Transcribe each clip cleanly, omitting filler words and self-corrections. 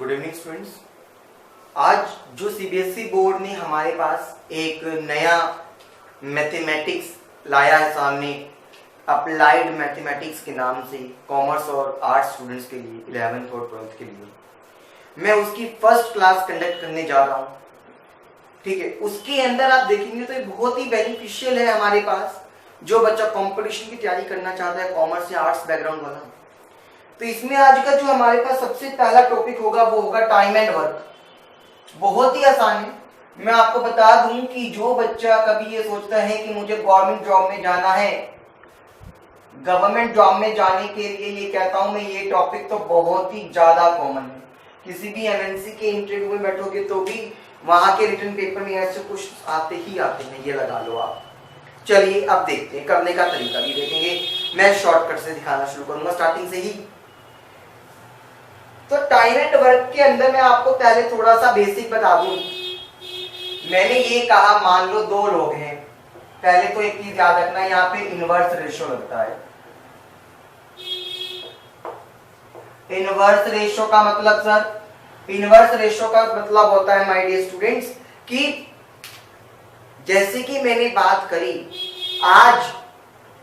Good evening students. आज जो CBSE board ने हमारे पास एक नया मैथमेटिक्स लाया है सामने, अप्लाइड मैथमेटिक्स के नाम से, कॉमर्स और आर्ट्स स्टूडेंट्स के लिए 11th और 12th के लिए, मैं उसकी फर्स्ट क्लास कंडक्ट करने जा रहा हूँ। ठीक है, उसके अंदर आप देखेंगे तो ये बहुत ही बेनिफिशियल है हमारे पास, जो बच्चा कंपटीशन की तैयारी करना चाहता है, कॉमर्स या आर्ट्स बैकग्राउंड वाला। तो इसमें आज का जो हमारे पास सबसे पहला टॉपिक होगा वो होगा टाइम एंड वर्क। बहुत ही आसान है। मैं आपको बता दूं कि जो बच्चा कभी ये सोचता है कि मुझे गवर्नमेंट जॉब में जाना है, गवर्नमेंट जॉब में जाने के लिए ये कहता हूं मैं, ये टॉपिक तो बहुत ही ज्यादा कॉमन है। किसी भी एमएनसी के इंटरव्यू में बैठोगे तो भी वहां के रिटन पेपर में ऐसे कुछ आते ही आते हैं, ये लगा लो आप। चलिए अब देखते हैं, करने का तरीका भी देखेंगे। मैं शॉर्टकट से दिखाना शुरू करूंगा स्टार्टिंग से ही। तो टाइम एंड वर्क के अंदर मैं आपको पहले थोड़ा सा बेसिक बता दूं। मैंने ये कहा, मान लो दो लोग हैं। पहले तो एक चीज याद रखना, यहाँ पे इनवर्स रेशो लगता है। इनवर्स रेशो का मतलब सर, इनवर्स रेशो का मतलब होता है माय डियर स्टूडेंट्स कि जैसे कि मैंने बात करी, आज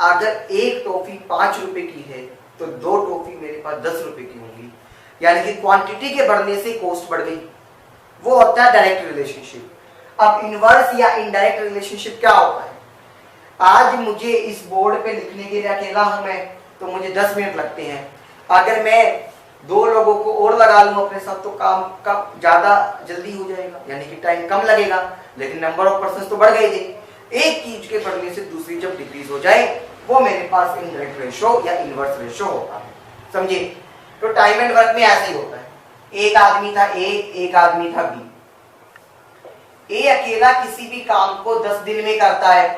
अगर एक टॉफी 5 रुपए की है तो दो टॉफी मेरे पास 10 रुपए की होंगी, यानी कि क्वांटिटी के बढ़ने से कॉस्ट बढ़ गई। वो होता है डायरेक्ट रिलेशनशिप। अब इनवर्स या इनडायरेक्ट रिलेशनशिप क्या होता है? आज मुझे इस बोर्ड पे लिखने के लिए अकेला हूं मैं, तो मुझे 10 मिनट लगते हैं। अगर मैं दो लोगों को और लगा लूं अपने साथ तो काम का ज्यादा जल्दी हो जाएगा, यानी कि टाइम कम लगेगा, लेकिन नंबर ऑफ पर्सन तो बढ़ गए थे। एक चीज के बढ़ने से दूसरी जब डिक्रीज हो जाए, वो मेरे पास इनडायरेक्ट रेशो या इनवर्स रेशो होता है। समझिए, तो टाइम एंड वर्क में ऐसे ही होता है। एक आदमी था ए, एक आदमी था बी। ए अकेला किसी भी काम को 10 दिन में करता है,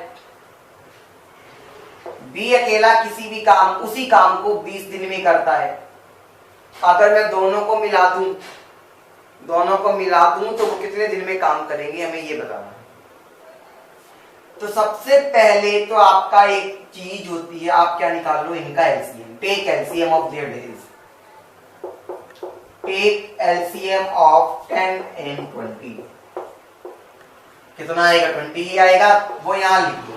बी अकेला किसी भी काम, उसी काम को 20 दिन में करता है। अगर मैं दोनों को मिला दूं तो वो कितने दिन में काम करेंगे, हमें ये बताना है। तो सबसे पहले तो आपका एक चीज होती है, आप क्या निकाल लो, इनका LCM. Take LCM of their days. Take LCM of 10 and 20। कितना आएगा? 20 ही आएगा। वो यहां लिख दो।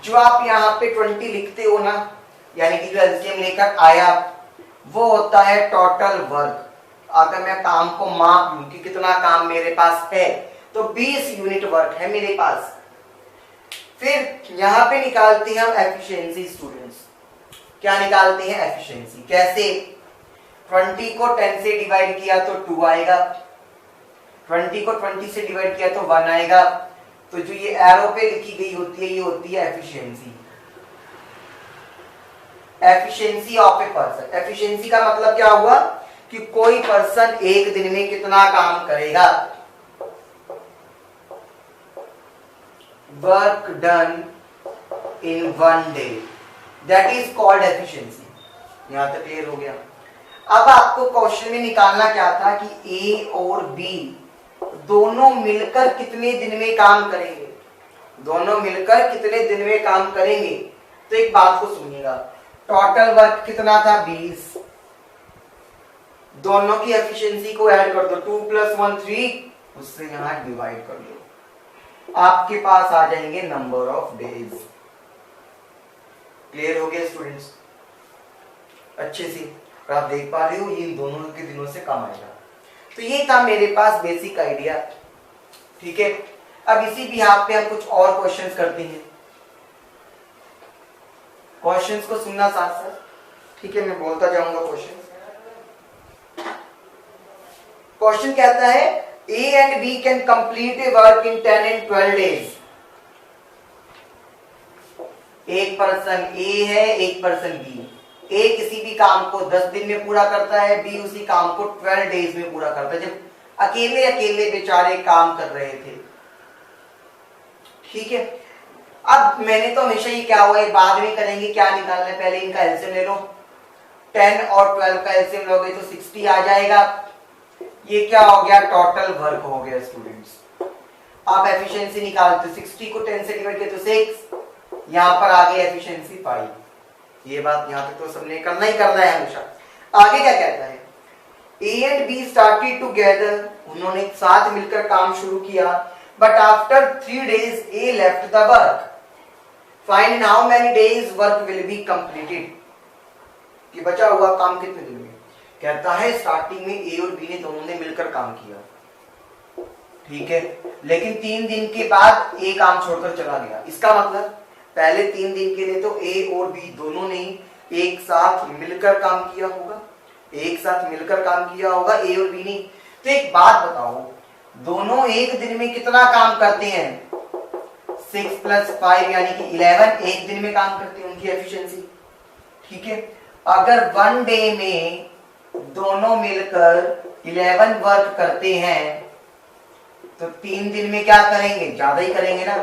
जो आप यहाँ पे 20 लिखते हो ना, यानी कि जो एलसीएम लेकर आया, वो होता है टोटल वर्क। अगर मैं काम को माप लूं कि कितना काम मेरे पास है, तो 20 यूनिट वर्क है मेरे पास। फिर यहां पे निकालते हैं हम एफिशिएंसी स्टूडेंट्स। क्या निकालते हैं? एफिशिएंसी। कैसे? 20 को 10 से डिवाइड किया तो 2 आएगा, 20 को 20 से डिवाइड किया तो 1 आएगा। तो जो ये एरो पे लिखी गई होती है, ये होती है efficiency. Efficiency of a person. Efficiency का मतलब क्या हुआ कि कोई पर्सन एक दिन में कितना काम करेगा। Work done in 1 day, that is called efficiency. यहां तक क्लियर हो गया? अब आपको क्वेश्चन में निकालना क्या था कि ए और बी दोनों मिलकर कितने दिन में काम करेंगे। दोनों मिलकर कितने दिन में काम करेंगे? तो एक बात को सुनिएगा, टोटल वर्क कितना था? 20। दोनों की एफिशिएंसी को ऐड कर दो, 2 + 1 3, उससे यहां डिवाइड कर दो, आपके पास आ जाएंगे नंबर ऑफ डेज। क्लियर हो गया स्टूडेंट्स? अच्छे से आप देख पा रहे हो, ये इन दोनों के दिनों से कम आएगा। तो ये था मेरे पास बेसिक आइडिया। ठीक है, अब इसी बिहाफ पे हम कुछ और क्वेश्चंस करते हैं। क्वेश्चंस को सुनना साथ साथ। ठीक है, मैं बोलता जाऊंगा क्वेश्चन। क्वेश्चन कहता है A and B can complete a work in 10 and 12 days। एक पर्सन A है, एक पर्सन B। A किसी भी काम को 10 दिन में पूरा करता है, B उसी काम को 12 डेज में पूरा करता है, जब अकेले अकेले बेचारे काम कर रहे थे। ठीक है, अब मैंने तो हमेशा ही क्या हुआ है, बाद में करेंगे, क्या निकालना है, पहले इनका एलसीएम ले लो। 10 और 12 का एलसीएम लोगे तो 60 आ जाएगा। ये क्या हो गया? टोटल वर्क हो गया स्टूडेंट्स। आप एफिशिएंसी निकालते हो, 60 को 10 से डिवाइड किया तो 6, यहां पर आ गई एफिशिएंसी 5। ये बात यहां तक तो सबने करना ही करना है हमेशा। आगे क्या कहता है? A and be started together, उन्होंने साथ मिलकर काम शुरू किया, but after 3 days A left the work, find in how many days work will be completed, कि बचा हुआ काम कितने दिन में। कहता है स्टार्टिंग में ए और बी ने दोनों ने मिलकर काम किया, ठीक है, लेकिन 3 दिन के बाद ए काम छोड़कर चला गया। इसका मतलब पहले 3 दिन के लिए तो ए और बी दोनों ने एक साथ मिलकर काम किया होगा, एक साथ मिलकर काम किया होगा ए और बी ने। तो एक बात बताओ, दोनों एक दिन में कितना काम करते हैं? 6 + 5 यानी कि 11 एक दिन में काम करते हैं, उनकी एफिशिएंसी, ठीक है। अगर 1 डे में दोनों मिलकर 11 वर्क करते हैं तो 3 दिन में क्या करेंगे? ज्यादा ही करेंगे ना,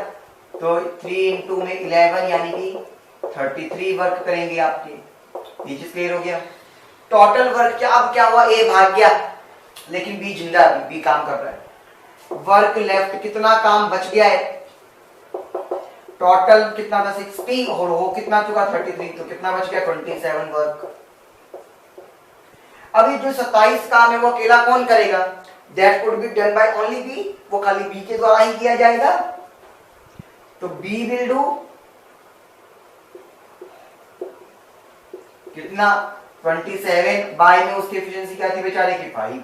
तो 3 × में 11 यानी कि 33 वर्क करेंगे आपके। ये चीज क्लियर हो गया। टोटल वर्क क्या, अब क्या हुआ, ए भाग गया लेकिन बी जिंदा है, बी काम कर रहा है। वर्क लेफ्ट, कितना काम बच गया है? टोटल कितना था 60 और हो कितना चुका 33, तो कितना बच गया 27 वर्क। अभी जो 27 काम है वो अकेला कौन करेगा? That could be done by only B, वो खाली बी के द्वारा ही किया जाएगा। तो बी विल डू कितना 27, बाय में उसकी एफिशिएंसी क्या थी बेचारे की 5।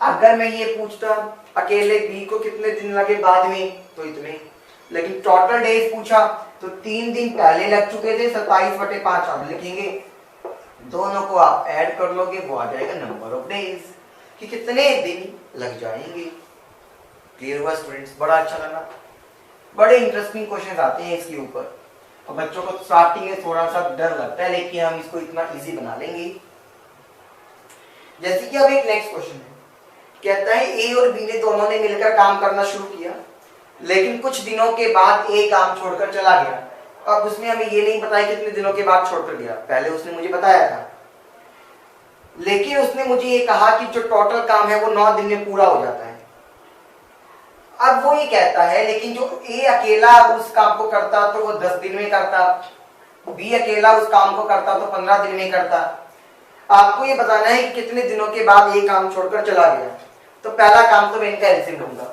अगर मैं ये पूछता अकेले बी को कितने दिन लगे बाद में, तो इतने, लेकिन टोटल डेज पूछा तो 3 दिन पहले लग चुके थे, 27/5 अब लिखेंगे, दोनों को आप ऐड कर लोगे, वो आ जाएगा नंबर ऑफ डेज, कि कितने दिन लग जाएंगे। क्लियर हुआ स्टूडेंट्स? बड़ा अच्छा लगा, बड़े इंटरेस्टिंग क्वेश्चन आते हैं इसके ऊपर, और बच्चों को स्टार्टिंग में थोड़ा सा डर लगता है, लेकिन हम इसको इतना इजी बना लेंगे। जैसे कि अब एक नेक्स्ट क्वेश्चन है, कहता है ए और बी ने दोनों ने मिलकर काम करना शुरू किया, लेकिन कुछ दिनों के बाद ए काम छोड़कर चला गया। अब उसने हमें ये नहीं बताया कितने दिनों के बाद छोड़कर गया, पहले उसने मुझे बताया था, लेकिन उसने मुझे ये कहा कि जो टोटल काम है वो 9 दिन में पूरा हो जाता है। अब वो ये कहता है लेकिन जो ए अकेला उस काम को करता तो वो 10 दिन में करता, बी अकेला उस काम को करता तो 15 दिन में करता। आपको ये बताना है कि कितने दिनों के बाद ये काम छोड़कर चला गया। तो पहला काम तो मैं इनका एलसीएम लूंगा,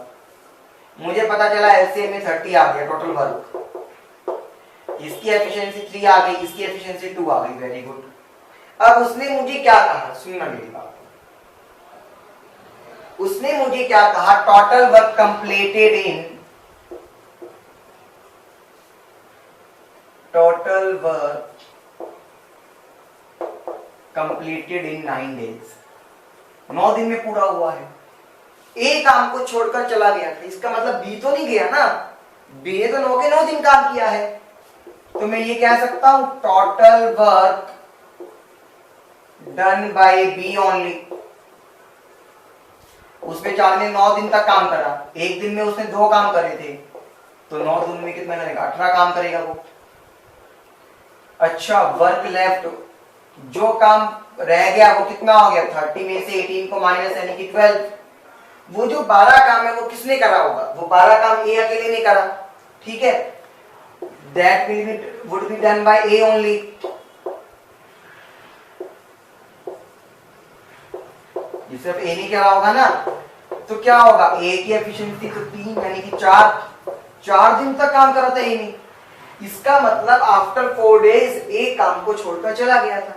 मुझे पता चला एलसीएम में 30 आ गया टोटल वर्क, इसकी एफिशिएंसी 3 आ गई, इसकी एफिशिएंसी 2 आ गई, वेरी गुड। अब उसने मुझे क्या कहा, सुनना मेरी बात, उसने मुझे क्या कहा, total work completed in, total work completed in 9 days, 9 दिन में पूरा हुआ है। ए काम को छोड़कर चला गया था, इसका मतलब बी तो नहीं गया ना, बी ने तो 9 के 9 दिन काम किया है, तो मैं ये कह सकता हूं total work done by B only. उस बेचारे ने 9 दिन तक काम करा, एक दिन में उसने 2 काम करे थे, तो 9 दिन में कितना करेगा, 18 काम करेगा वो। अच्छा, वर्क लेफ्ट, जो काम रह गया वो कितना हो गया, 30 में से 18 को माइनस यानी कि 12। वो जो 12 काम है वो किसने करा होगा, वो 12 काम ए अकेले ने करा, ठीक है, that would be done bye A only. सिर्फ ए नहीं करा होगा ना, तो क्या होगा, ए की एफिशिएंसी तो 3 यानी कि 4 दिन तक काम करा था ए ने। इसका मतलब आफ्टर 4 डेज ए काम को छोड़कर चला गया था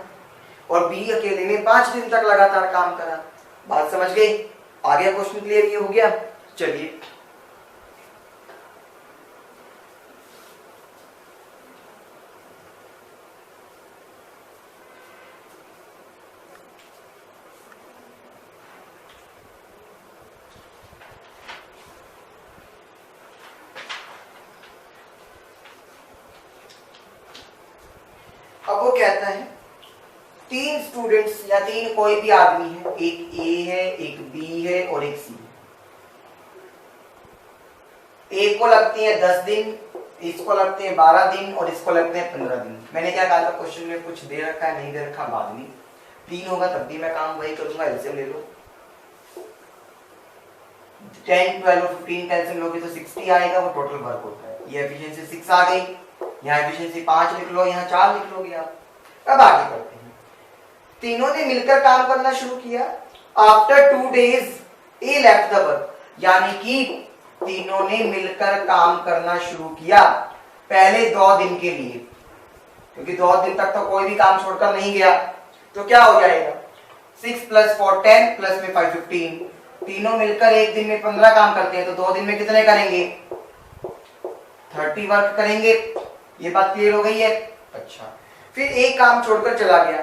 और बी अकेले ने 5 दिन तक लगातार काम करा। बात समझ गई? आगे क्वेश्चन क्लियर ये हो गया। चलिए अब वो कहता है 3 स्टूडेंट्स या 3 कोई भी आदमी है, एक ए है, एक बी है और एक सी। ए को लगते हैं 10 दिन, इसको लगते हैं 12 दिन और इसको लगते हैं 15 दिन। मैंने क्या कहा था क्वेश्चन में, कुछ दे रखा है नहीं दे रखा बाद में, 3 होगा तब भी मैं काम वही करूंगा, एलसीएम ले लो, 10, 12 और 15 एलसीएम लोगे तो 60 आएगा, वो टोटल वर्क होता है। ये एफिशिएंसी 6 आ गई, यहाँ एफिशिएंसी 5 लिख लो, यहाँ 4 लिख लोगे आप। अब आगे बढ़ते हैं। तीनों ने मिलकर काम करना शुरू किया। After 2 days A left the work, यानी कि तीनों ने मिलकर काम करना शुरू किया पहले 2 दिन के लिए, क्योंकि 2 दिन तक तो कोई भी काम छोड़कर नहीं गया। तो क्या हो जाएगा, 6 + 4 10 प्लस में 5 15। तीनों मिलकर एक दिन में 15 काम करते हैं, तो 2 दिन में कितने करेंगे, 30 वर्क करेंगे। ये बात क्लियर हो गई है। अच्छा, फिर एक काम छोड़कर चला गया।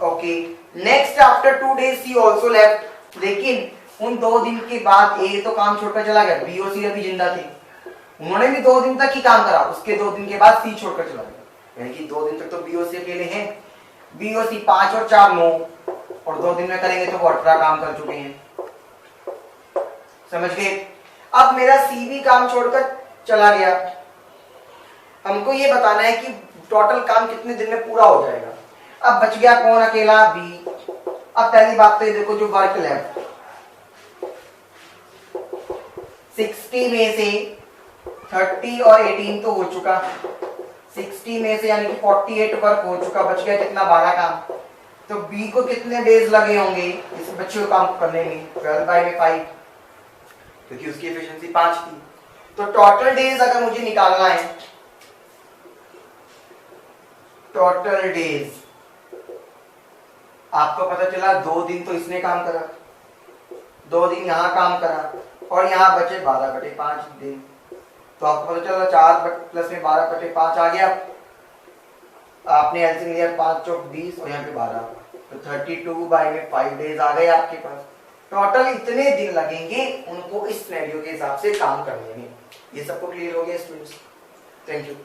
ओके, नेक्स्ट आफ्टर 2 days सी ऑल्सो लेफ्ट, लेकिन उन 2 दिन के बाद ए तो काम छोड़कर चला गया, बी और सी अभी जिंदा थे, उन्होंने भी 2 दिन तक ही काम करा। उसके 2 दिन के बाद सी छोड़कर चला गया, यानी कि 2 दिन तक तो बी और सी अकेले हैं। बी और सी 5 और 4 9, और 2 दिन में करेंगे तो वो 18 काम कर चुके हैं। समझ गए। अब मेरा सी भी काम छोड़कर चला गया, हमको ये बताना है कि टोटल काम कितने दिन में पूरा हो जाएगा। अब बच गया कौन, अकेला बी। अब पहली बात तो ये देखो, जो वर्क लेफ्ट 60 में से 30 और 18 तो हो चुका, 60 में से यानी कि 48 वर्क हो चुका, बच गया कितना, 12 काम। तो बी को कितने डेज लगे होंगे इस बच्चे को काम करने में, 12/5, क्योंकि उसकी एफिशिएंसी 5 थी। तो टोटल डेज अगर मुझे निकालना है, टोटल डेज आपको पता चला 2 दिन तो इसने काम करा, 2 दिन यहां काम करा, और यहां बचे 12/5 दिन। तो आपको पता चला 4 प्लस में 12/5 आ गया। आपने एलसीएम लिया 5 चौक 20 और यहाँ पे 12, तो 32/5 डेज आ गए आपके पास। टोटल इतने दिन लगेंगे उनको इस सिनेरियो के हिसाब से काम करने में। ये सबको क्लियर हो गया स्टूडेंट्स? Thank you.